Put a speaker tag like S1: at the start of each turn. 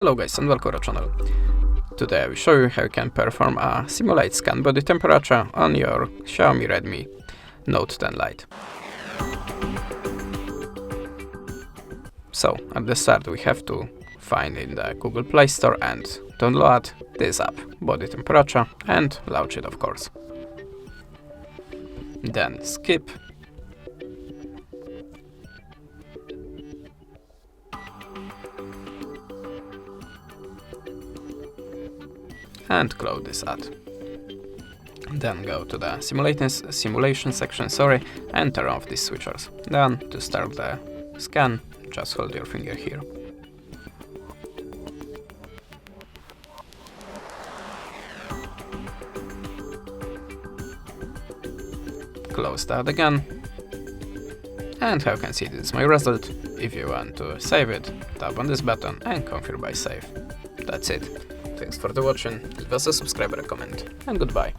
S1: Hello guys and welcome to our channel. Today I will show you how you can perform a simulate scan body temperature on your Xiaomi Redmi Note 10 Lite. So at the start we have to find in the Google Play Store and download this app, body temperature, and launch it of course. Then skip. And close this ad. Then go to the simulation section, and turn off these switchers. Then to start the scan, just hold your finger here. Close that again. And how you can see, this is my result. If you want to save it, tap on this button and confirm by save. That's it. Thanks for the watching, leave us a subscribe, a comment, and goodbye.